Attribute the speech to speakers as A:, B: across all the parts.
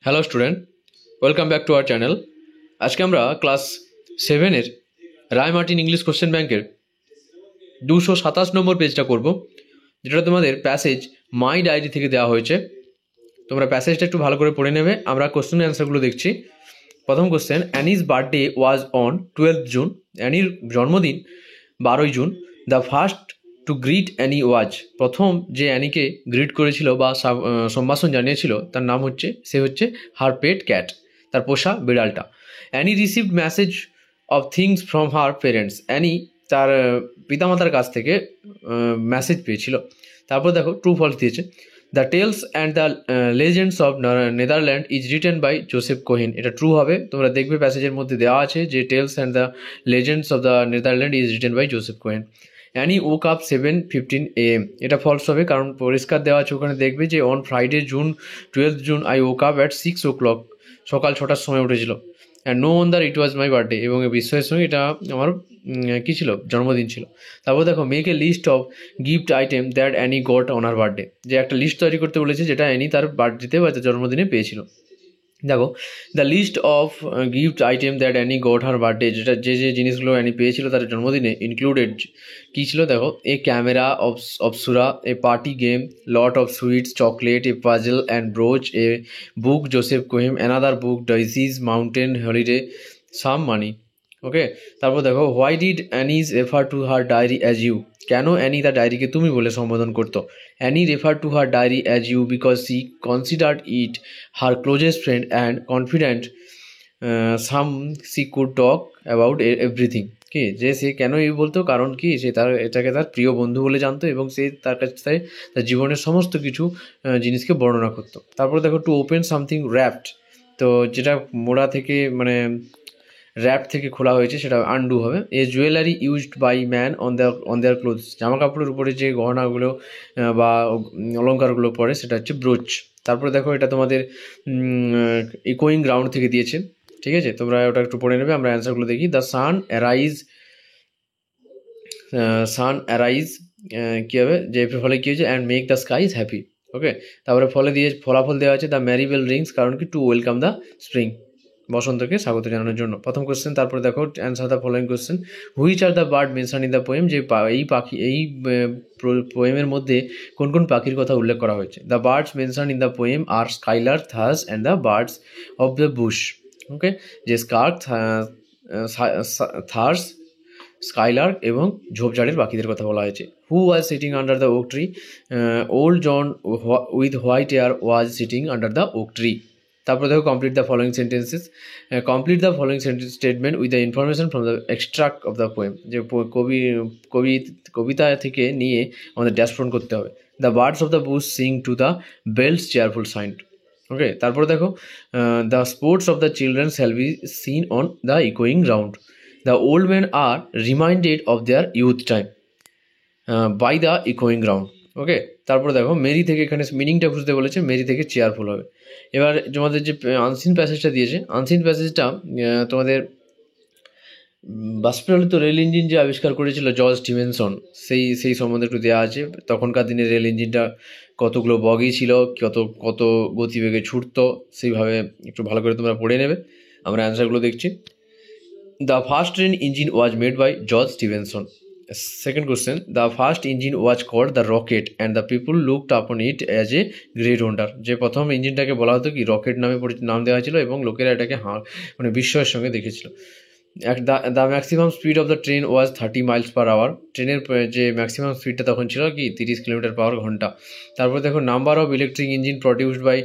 A: Hello student, welcome back to our channel. আজকে আমরা class 7-এর রায় Martin English question ব্যাংকের 227 নম্বর পেজটা করব, যেটা তোমাদের প্যাসেজ মাই ডায়েরি থেকে দেওয়া হয়েছে। তোমরা প্যাসেজটা একটু ভালো করে পড়ে নেবে। আমরা কোশ্চেন অ্যান্সারগুলো দেখছি। প্রথম question, Anne's birthday was on 12th June. অ্যানির জন্মদিন 12ই জুন। The first to greet Anne was. প্রথম যে অ্যানিকে গ্রিট করেছিল বা সম্ভাষণ জানিয়েছিল তার নাম হচ্ছে, সে হচ্ছে হার পেট ক্যাট, তার পোষা বিড়ালটা। Annie received message of things from her parents. অ্যানি তার পিতামাতার কাছ থেকে মেসেজ পেয়েছিল। তারপর দেখো ট্রু ফলস দিয়েছে। The tales and the legends of Netherland is written by Joseph Cohen. এটা ট্রু হবে। তোমরা দেখবে প্যাসেজের মধ্যে দেওয়া আছে যে tales and the legends of the Netherland is written by Joseph Cohen. Annie woke up 7:15 AM। এটা ফলস হবে, কারণ পরিষ্কার দেওয়া আছে ওখানে। দেখবে যে on Friday 12th June I woke up at 6 o'clock। সকাল 6টার সময় উঠেছিল। And no wonder it was my birthday. এবং বিশ্বাসের সঙ্গে এটা আমার কী ছিল, জন্মদিন ছিল। তারপর দেখো make a list of gift item that Annie got on her birthday. যে একটা লিস্ট তৈরি করতে বলেছে যেটা অ্যানি তার বার্থডেতে বা জন্মদিনে পেয়েছিল। দেখো the list of gift item that Annie got her birthday, যেটা যে জিনিসগুলো অ্যানি পেয়েছিল তার জন্মদিনে, ইনক্লুডেড কী ছিল দেখো, a camera obscura, a party game, lot of sweets, chocolate, a puzzle and brooch, a book Joseph Cohen, another book Daisy's mountain holiday, some money. Okay, তারপর দেখো why did Anne's refer to her diary as you. কেন Anne তার ডায়েরিকে তুমি বলে সম্বোধন করতো? Anne refer to her diary as you because she considered it her closest friend and confidant some she could talk about everything. কি যে সে কেন এই বলতো, কারণ কি সে এটাকে তার প্রিয় বন্ধু বলে জানতো এবং সে তার কাছ থেকে তার জীবনের সমস্ত কিছু জিনিসকে বর্ণনা করতো। তারপরে দেখো টু ওপেন সামথিং র্যাপড, তো যেটা মোড়া থেকে মানে র্যাপ থেকে খোলা হয়েছে সেটা আন্ডু হবে। A jewellery used by man on their clothes, জামা কাপড়ের উপরে যে গহনাগুলো বা অলঙ্কারগুলো পরে সেটা হচ্ছে ব্রোচ। তারপরে দেখো এটা তোমাদের ইকোয়িং গ্রাউন্ড থেকে দিয়েছে, ঠিক আছে, তোমরা ওটা একটু পড়ে নেবে। আমরা অ্যান্সারগুলো দেখি। দ্য সান অ্যারাইজ কী হবে, যে ফলে কী হয়েছে, and make the skies happy. Okay, তারপরে ফলাফল দেওয়া আছে দ্য ম্যারিবেল রিংস, কারণ কি টু ওয়েলকাম দ্য স্প্রিং, বসন্তকে স্বাগত জানানোর জন্য। প্রথম কোশ্চেন। তারপরে দেখো answer the following question. Which are the bird mention in the poem, যে এই পোয়েমের মধ্যে কোন কোন পাখির কথা উল্লেখ করা হয়েছে? The birds mention in the poem are skylark, thrush and the birds of the bush. Okay, যে স্কার্ক, থার্স, স্কাইলার্ক এবং ঝোপঝাড়ের পাখিদের কথা বলা হয়েছে। Who was sitting under the oak tree? Old John with white hair was sitting under the oak tree. তারপরে দেখো complete the following sentences. Complete the following statement with the information from the extract of the poem, যে কবিতা থেকে নিয়ে আমাদের dash পূরণ করতে হবে। The birds of the bush sing to the bells cheerful sound. Okay, তারপরে দেখো the sports of the children shall be seen on the ইকোয়িং ground. The old man are reminded of their youth time by the ইকোয়িং ground. Okay, তারপরে দেখো Mary থেকে, এখানে মিনিংটা খুঁজতে বলেছে, মেরি থেকে চেয়ারফুল হবে। এবার তোমাদের যে আনসিন প্যাসেজটা দিয়েছে, আনসিন প্যাসেজটা তোমাদের বাষ্পচালিত রেল ইঞ্জিন যে আবিষ্কার করেছিল জর্জ স্টিভেনসন, সেই সম্বন্ধে একটু দেওয়া আছে। তখনকার দিনে রেল ইঞ্জিনটা কতগুলো বগি ছিল, কত গতিবেগে ছুটতো, সেইভাবে একটু ভালো করে তোমরা পড়ে নেবে। আমরা অ্যান্সারগুলো দেখছি। The first train engine was made by George Stephenson. Second question, the first engine was called the rocket and the people looked upon it as a great wonder. যে প্রথম ইঞ্জিনটাকে বলা হতো কি, রকেট নামে নাম দেওয়া হয়েছিল এবং লোকেরা এটাকে মানে বিস্ময়ের সঙ্গে দেখেছিল। The maximum speed of the train was 30 miles per hour। ট্রেনের যে ম্যাক্সিমাম স্পিডটা তখন ছিল কি 30 km/h। তারপর দেখো number of electric engine produced by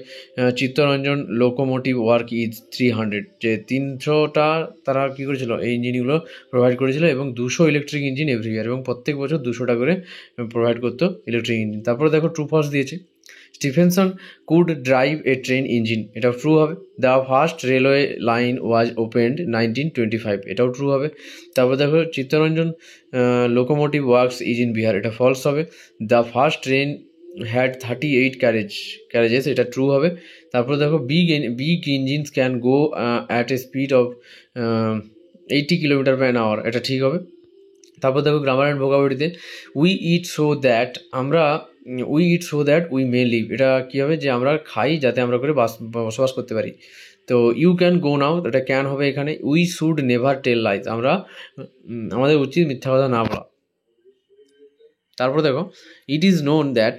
A: Chittaranjan locomotive work is 300। যে 300টা তারা কী করেছিল, এই ইঞ্জিনগুলো প্রোভাইড করেছিল এবং 200 ইলেকট্রিক ইঞ্জিন এভরি ইয়ার, এবং প্রত্যেক বছর 200টা করে প্রোভাইড করতো ইলেকট্রিক ইঞ্জিন। তারপরে দেখো ট্রু ফলস দিয়েছে। Stephenson could drive a train engine, এটাও ট্রু হবে। The first railway line was opened 1925, এটাও ট্রু হবে। তারপর দেখো Chittaranjan locomotive works is in Bihar, এটা ফলস হবে। The first train had 38 carriages, এটা ট্রু হবে। তারপর দেখো big engines can go at a speed of 80 km/h, এটা ঠিক হবে। তারপর দেখো গ্রামার অ্যান্ড ভোকাবুলারিতে উই ইট সো দ্যাট, আমরা we eat so that we may live, এটা কী হবে যে আমরা খাই যাতে আমরা করে বসবাস করতে পারি। তো ইউ ক্যান গো নাও, এটা ক্যান হবে এখানে। We should never tell lies, আমরা আমাদের উচিত মিথ্যা কথা না বলা। তারপর দেখো, it is known that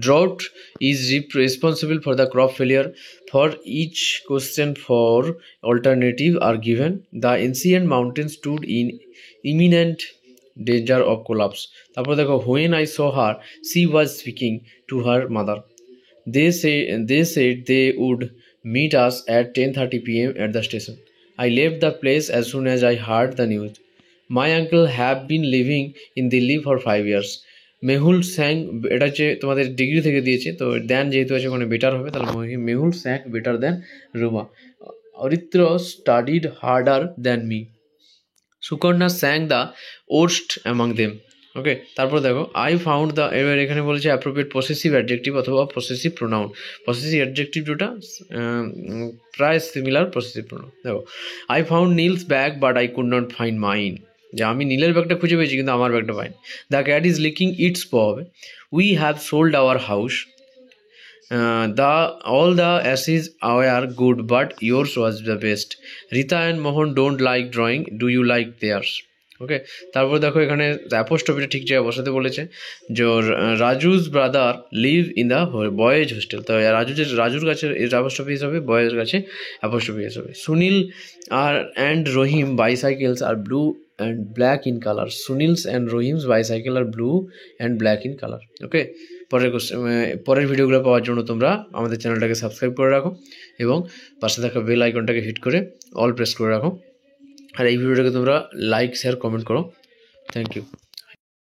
A: drought is responsible for the crop failure. For each question for alternative are given. The ancient mountain stood in imminent danger of collapse. তারপর দেখো, when I saw her she was speaking to her mother. They said they would meet us at 10:30 p.m. at the station. I left the place as soon as I heard the news. My uncle have been living in Delhi for 5 years. Mehul স্যাং, এটা হচ্ছে তোমাদের degree থেকে দিয়েছে, তো দেন যেহেতু আছে ওখানে better হবে, তাহলে Mehul sang better than Ruma. Aritra studied harder than me. Sukanya sang the worst among them. Okay, তারপর দেখো, আই ফাউন্ড দ্য, এবার এখানে বলেছে অ্যাপ্রোপ্রিয়েট পসেসিভ অ্যাডজেক্টিভ অথবা পসেসিভ প্রোনাউন। পসেসিভ অ্যাডজেক্টিভ যেটা প্রায় সিমিলার পসেসিভ প্রোনাউন। দেখো, I found Neel's bag but I could not find mine, যে আমি নীলের ব্যাগটা খুঁজে পেয়েছি কিন্তু আমার ব্যাগটা পাইনি। The cat is licking its paw হবে। We have sold our house. all the asses are good but yours was the best. Rita and Mohan don't like drawing, do you like theirs? Okay, তারপর দেখো এখানে অ্যাপোস্ট্রফিটা ঠিক জায়গায় বসাতে বলেছে, যে Raju's brother live in the boys hostel. তো রাজুর কাছে অ্যাপোস্ট্রফি হিসাবে, বয়েজের কাছে অ্যাপোস্ট্রফি হিসাবে। সুনীল আর and Rahim bicycles are blue and black in color. Sunil's and Rohim's bicycle are blue and black in color. ওকে, পরের ভিডিওগুলো পাওয়ার জন্য তোমরা আমাদের চ্যানেলটাকে সাবস্ক্রাইব করে রাখো এবং পাশে থাকা বেল আইকনটাকে হিট করে অল প্রেস করে রাখো। আর এই ভিডিওটাকে তোমরা লাইক, শেয়ার, কমেন্ট করো। Thank you.